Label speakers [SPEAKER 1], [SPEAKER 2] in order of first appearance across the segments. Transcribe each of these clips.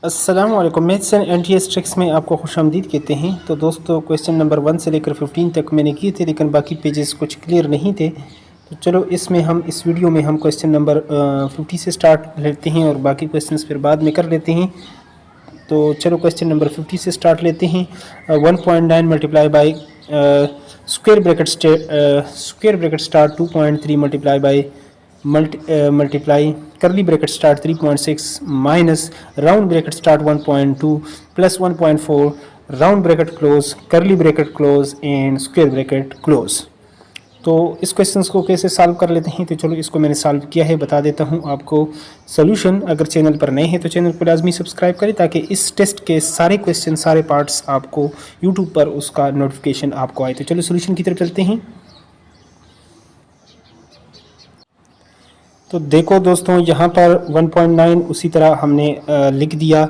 [SPEAKER 1] अस्सलाम वालेकुम। Maths and NTS tricks में आपको खुशामदीद कहते हैं। तो दोस्तों, क्वेश्चन नंबर 1 से लेकर 15 तक मैंने किए थे, लेकिन बाकी पेजेस कुछ क्लियर नहीं थे। तो चलो इस वीडियो में हम क्वेश्चन नंबर 50 से स्टार्ट लेते हैं और बाकी क्वेश्चंस फिर बाद में कर लेते हैं। तो चलो क्वेश्चन नंबर 50 से स्टार्ट लेते हैं। 1.9 multiply by square bracket start 2.3 multiply by multiply करली bracket start 3.6 minus round bracket start 1.2 plus 1.4 round bracket close करली bracket close and square bracket close. तो इस क्वेश्चंस को कैसे सॉल्व कर लेते हैं, तो चलो इसको मैंने सॉल्व किया है, बता देता हूं आपको सॉल्यूशन। अगर चैनल पर नए हैं तो चैनल को लाजमी सब्सक्राइब करें ताकि इस टेस्ट के सारे क्वेश्चन सारे पार्ट्स आपको यूट्यूब पर उसका नोटिफिकेशन आपको आए। तो चलो सॉल्यूशन की तरफ चलते हैं। तो देखो दोस्तों, यहाँ पर 1.9 उसी तरह हमने लिख दिया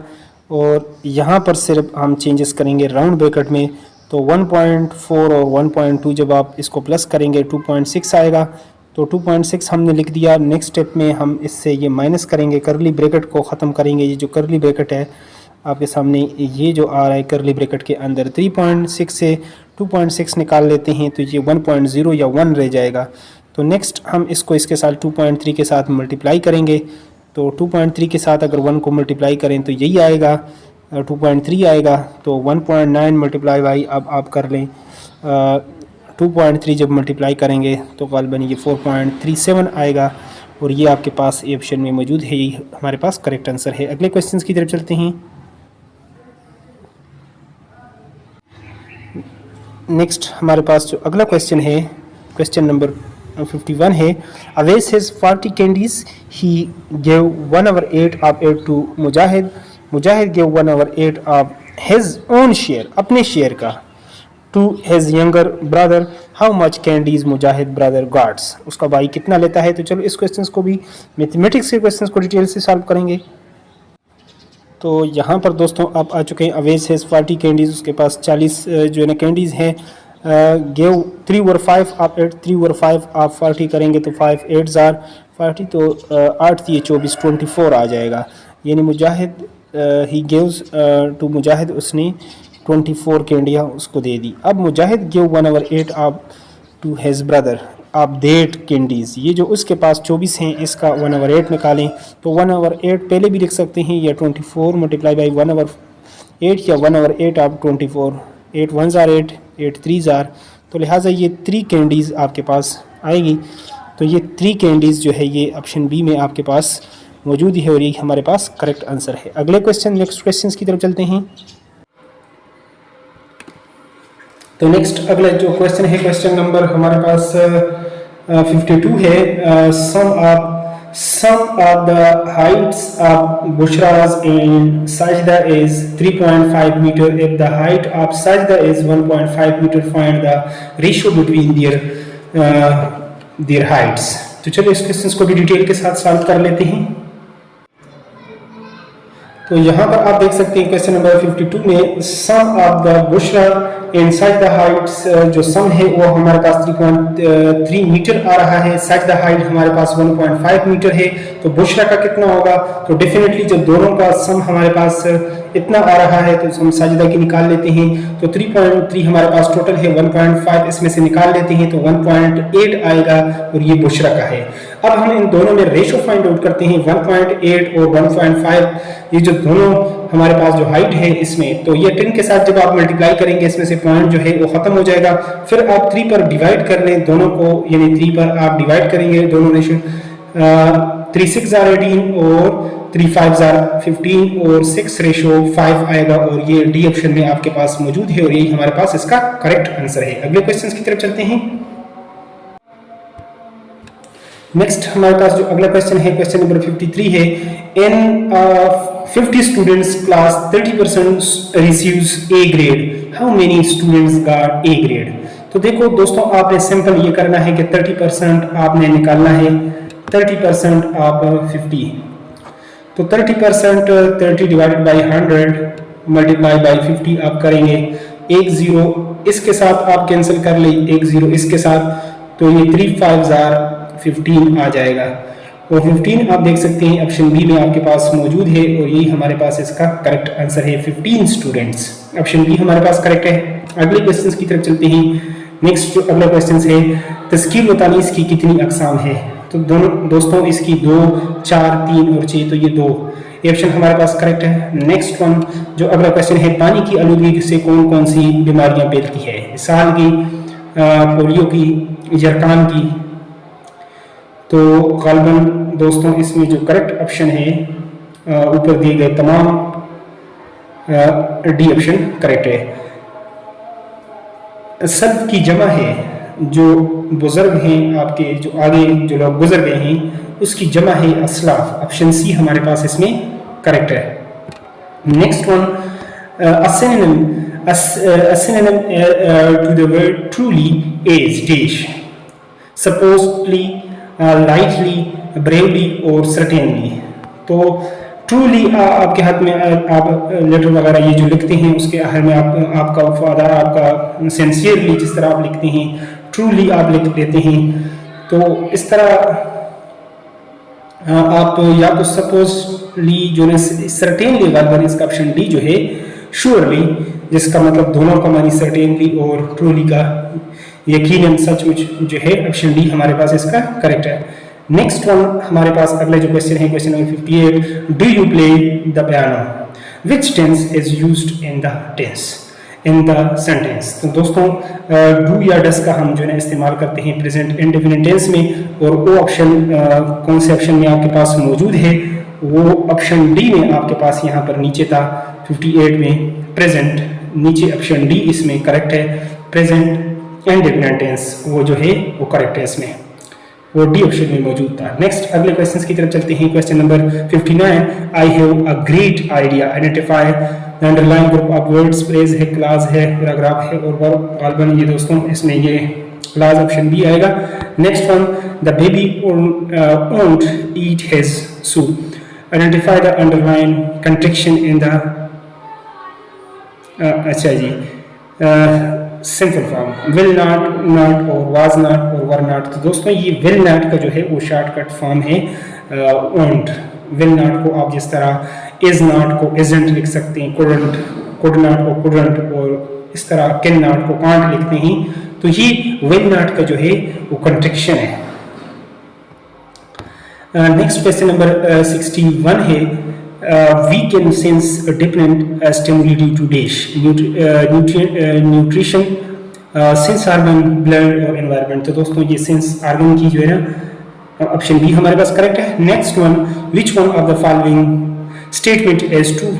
[SPEAKER 1] और यहाँ पर सिर्फ हम चेंजेस करेंगे राउंड ब्रैकेट में। तो 1.4 और 1.2 जब आप इसको प्लस करेंगे 2.6 आएगा। तो 2.6 हमने लिख दिया। नेक्स्ट स्टेप में हम इससे ये माइनस करेंगे, करली ब्रैकेट को ख़त्म करेंगे। ये जो करली ब्रैकेट है आपके सामने, ये जो आ रहा है करली ब्रैकेट के अंदर 3.6 से 2.6 निकाल लेते हैं तो ये 1.0 या 1 रह जाएगा। तो नेक्स्ट हम इसको इसके साथ 2.3 के साथ मल्टीप्लाई करेंगे। तो 2.3 के साथ अगर 1 को मल्टीप्लाई करें तो यही आएगा, 2.3 आएगा। तो 1.9 मल्टीप्लाई बाई, अब आप कर लें 2.3 जब मल्टीप्लाई करेंगे तो ग़ालिबन ये 4.37 आएगा और ये आपके पास ये ऑप्शन में मौजूद है, ये हमारे पास करेक्ट आंसर है। अगले क्वेश्चन की तरफ चलते हैं। नेक्स्ट हमारे पास जो अगला क्वेश्चन है, क्वेश्चन नंबर 51 है। Awais has 40 candies. He gave 1/8 of it to Mujahid. Mujahid gave 1/8 of his own share, अपने शेयर का, to his younger brother. How much candies Mujahid brother got? उसका भाई कितना लेता है। तो चलो इस क्वेश्चंस को भी, मैथमेटिक्स के क्वेश्चंस को डिटेल से सॉल्व करेंगे। तो यहाँ पर दोस्तों आप आ चुके हैं। Awais has 40 candies, उसके पास 40 जो है ना कैंडीज़ हैं। गेव 3 और 5 आप 8, 3 और 5 आप 40 करेंगे तो 5 8 जार 40, तो 8 ये 24 24 आ जाएगा। यानी मुजाहिद ही गिव्स टू मुजाहिद, उसने 24 कैंडियाँ उसको दे दी। अब मुजाहिद गिव 1/8 आप टू हिज ब्रदर आप डेट कैंडीज़। ये जो उसके पास 24 हैं इसका 1/8 निकालें। तो 1/8 पहले भी लिख सकते हैं, या 24 मल्टीप्लाई बाई 1/8 या 1/8 आप 24, 8 1 जार 8, 8 3 जार। तो लिहाजा ये 3 कैंडीज़ आपके पास आएगी। तो ये 3 कैंडीज़ जो है ये ऑप्शन बी में आपके पास मौजूद है और ये हमारे पास करेक्ट आंसर है। अगले क्वेश्चन, नेक्स्ट क्वेश्चन की तरफ चलते हैं। तो नेक्स्ट अगला जो क्वेश्चन है, क्वेश्चन नंबर हमारे पास 52 है। Sum of the heights of Bushra's and Sajda is 3.5 meter. If the height of Sajda is 1.5 meter, find the ratio between their heights. तो चलो इस क्वेश्चन को भी डिटेल के साथ सॉल्व कर लेते हैं। तो यहाँ पर आप देख सकते हैं क्वेश्चन नंबर 52 में सम ऑफ द बुशरा एंड सजदा हाइट्स, जो सम है वो हमारे पास 3.3 मीटर आ रहा है। सजदा हाइट हमारे पास 1.5 मीटर है। तो बुशरा का कितना होगा, तो डेफिनेटली जब दोनों का सम हमारे पास इतना आ रहा है तो हम सजदा की निकाल लेते हैं। तो 3.3 हमारे पास टोटल है, 1.5 इसमें से निकाल लेते हैं तो 1.8 आएगा और ये बुशरा का है। अब हम इन दोनों में रेशो फाइंड आउट करते हैं, 1.8 और 1.5, ये जो दोनों हमारे पास जो हाइट है इसमें, तो ये 10 के साथ जब आप मल्टीप्लाई करेंगे इसमें से पॉइंट जो है वो खत्म हो जाएगा। फिर आप 3 पर डिवाइड कर लें दोनों को, यानी 3 पर आप डिवाइड करेंगे दोनों रेशो, 3 6 जार 18 और 3 5 जार 15 और 6 रेशो 5 आएगा और ये डी ऑप्शन में आपके पास मौजूद है और यही हमारे पास इसका करेक्ट आंसर है। अगले क्वेश्चन की तरफ चलते हैं। नेक्स्ट हमारे पास जो अगला क्वेश्चन है, क्वेश्चन नंबर 53 है। इन 50 students class 30% receives A grade, how many students got A grade. तो देखो दोस्तों, आपने सिंपल ये करना है कि 30% आपने निकालना है, 30% आप 50, तो 30% 30 डिवाइडेड बाई 100 मल्टीप्लाई बाई 50 आप करेंगे। 1 0 इसके साथ आप कैंसिल कर ले, 1 0 इसके साथ, तो ये 3 5 जार 15 आ जाएगा। और 15 आप देख सकते हैं ऑप्शन बी में आपके पास मौजूद है और यही हमारे पास इसका करेक्ट आंसर है 15 स्टूडेंट्स। ऑप्शन बी हमारे पास करेक्ट है। अगले क्वेश्चन की तरफ चलते हैं। नेक्स्ट जो अगला क्वेश्चन है, तस्कीर व तानीस की कितनी अकसाम है? तो दोनों दोस्तों इसकी 2, 4, 3 और 6, तो ये 2, ये ऑप्शन हमारे पास करेक्ट है। नेक्स्ट वन जो अगला क्वेश्चन है, पानी की आलूदगी से कौन कौन सी बीमारियां फैलती है? साल की, पोलियो की, जरकान की। तो गालिबन दोस्तों इसमें जो करेक्ट ऑप्शन है ऊपर दिए गए तमाम डी ऑप्शन करेक्ट है। सल्फ की जमा है, जो बुजुर्ग हैं आपके, जो आगे जो लोग गुजर गए हैं उसकी जमा है असलाफ। ऑप्शन सी हमारे पास इसमें करेक्ट है। Next one, synonym to the word truly is dash, supposedly, lightly, bravely और certainly। तो ट्रूली आपके हाथ में आप लेटर वगैरह ये जो लिखते हैं उसके आखिर में आपका वफादार, आपका सिंसियरली जिस तरह आप लिखते हैं ट्रूली आप लिख लेते हैं। तो इस तरह आप या तो सपोजली जो है सर्टेनली, गालिबन इसका ऑप्शन डी जो है श्योरली, जिसका मतलब दोनों का मानी सर्टेनली और ट्रूली का यकीनन सचमुच जो है, ऑप्शन डी हमारे पास इसका करेक्ट है। नेक्स्ट वन हमारे पास अगला जो क्वेश्चन है, question number 58, do you play the piano, which tense is used in the sentence? तो दोस्तों डू या डस का हम जो है इस्तेमाल करते हैं प्रेजेंट इंडेफिनिट टेंस में, और वो ऑप्शन कौन से ऑप्शन में आपके पास मौजूद है? वो ऑप्शन डी में आपके पास यहाँ पर नीचे था 58 में प्रेजेंट, नीचे ऑप्शन डी इसमें करेक्ट है। प्रेजेंट इंडेफिनिट टेंस वो जो है वो करेक्ट है, इसमें वो डी ऑप्शन में मौजूद था। नेक्स्ट अगले क्वेश्चन की तरफ चलते हैं। Question number 59, I have a great idea, identify the underline group of words, phrase है, क्लास है, पैराग्राफ है और वर्ब। गालिबन ये दोस्तों इसमें ये क्लास ऑप्शन बी आएगा। Next one, the baby won't eat his soup, identify the underline contraction in the, अच्छा जी, simple form, will not, not और वाज नॉट और वर नॉट। तो दोस्तों ये विल नॉट का जो है वो शॉर्टकट फॉर्म है वोंट। विल नॉट को आप जिस तरह इज नॉट को इजंट लिख सकते हैं, कुडंट, कुड नॉट को कुडंट और इस तरह कैन नॉट को कांट लिखते हैं। तो ये विल नॉट का जो है वो कंट्रैक्शन है। नेक्स्ट क्वेश्चन नंबर 61 है, we can sense a different stimuli due to dash, nutrition, sense organ, blood और environment। तो दोस्तों ये सेंस ऑर्गन की जो है ना ऑप्शन बी हमारे पास करेक्ट है। Next one, which one of the following statement is true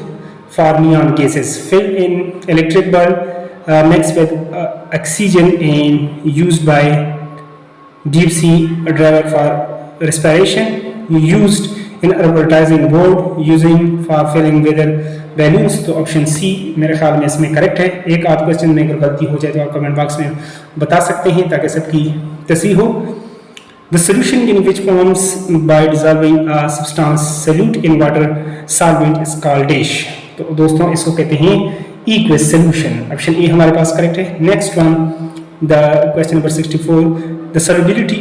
[SPEAKER 1] for neon gases? Fill in electric bulb, mixed with oxygen and used by deep sea driver for respiration, used in advertising board, using for filling weather balloons। तो option C मेरे ख्याल में इसमें correct है। एक आध question में अगर गलती हो जाए तो आप कमेंट बॉक्स में बता सकते हैं ताकि सबकी तस्वीर हो। The solution in which forms by dissolving a substance solute in water solvent is called dash. तो दोस्तों इसको कहते हैं एक्वस सॉल्यूशन। ऑप्शन ए हमारे पास करेक्ट है। Next one, the question number 64, the solubility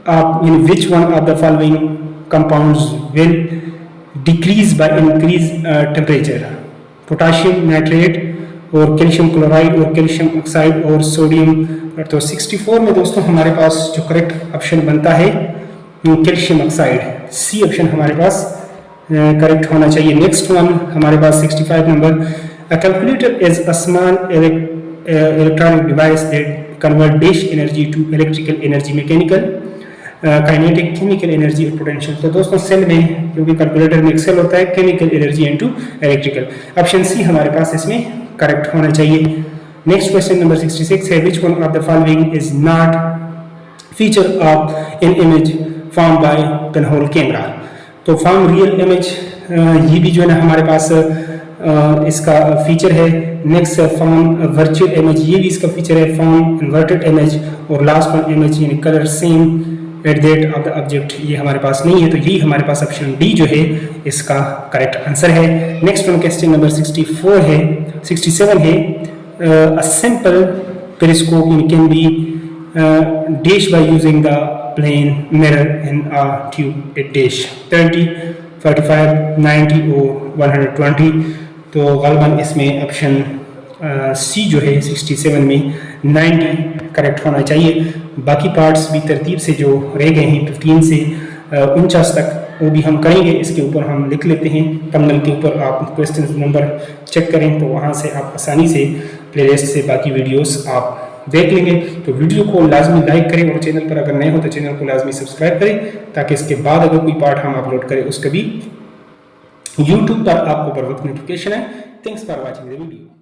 [SPEAKER 1] of in which one of the following compounds will decrease by increased temperature? Potassium nitrate और calcium chloride और calcium oxide और sodium. तो 64 में दोस्तों हमारे पास जो करेक्ट ऑप्शन बनता है कैल्शियम ऑक्साइड, सी ऑप्शन हमारे पास करेक्ट होना चाहिए। नेक्स्ट वन हमारे पास 65 number, a calculator is a small electronic device that convert dash energy to electrical energy, mechanical, kinetic, chemical energy और पोटेंशियल। तो दोस्तों सेल में क्योंकि कैलकुलेटर में एक्सेल होता है, chemical energy into electrical. Option C हमारे पास इसमें करेक्ट होना चाहिए। नेक्स्ट क्वेश्चन नंबर 66 है, which one of the following is not feature of an image form by pinhole camera? तो फॉर्म रियल इमेज ये भी जो है ना हमारे पास इसका फीचर है। नेक्स्ट फॉर्म वर्चुअल इमेज, ये भी इसका फीचर है। फॉर्म इन्वर्टेड इमेज और लास्ट वन इमेज यानी colour same at that of the object, ये हमारे पास नहीं है। तो यही हमारे पास ऑप्शन डी जो है इसका करेक्ट आंसर है। नेक्स्ट वन क्वेश्चन नंबर 67 है, a simple periscope can be dash by using the plane mirror in a tube it dish 30, 45, 90 और 120। तो ग़ालिबन इसमें ऑप्शन सी जो है 67 में 90 करेक्ट होना चाहिए। बाकी पार्ट्स भी तरतीब से जो रह गए हैं 15 से 49 तक वो भी हम करेंगे। इसके ऊपर हम लिख लेते हैं, थंबनेल के ऊपर आप क्वेश्चन नंबर चेक करें तो वहाँ से आप आसानी से प्लेलिस्ट से बाकी वीडियोस आप देख लेंगे। तो वीडियो को लाजमी लाइक करें और चैनल पर अगर नए हो तो चैनल को लाजमी सब्सक्राइब करें ताकि इसके बाद अगर कोई पार्ट हम अपलोड करें उसका भी यूट्यूब पर आपको बर वक्त नोटिफिकेशन है। Thanks for watching the video.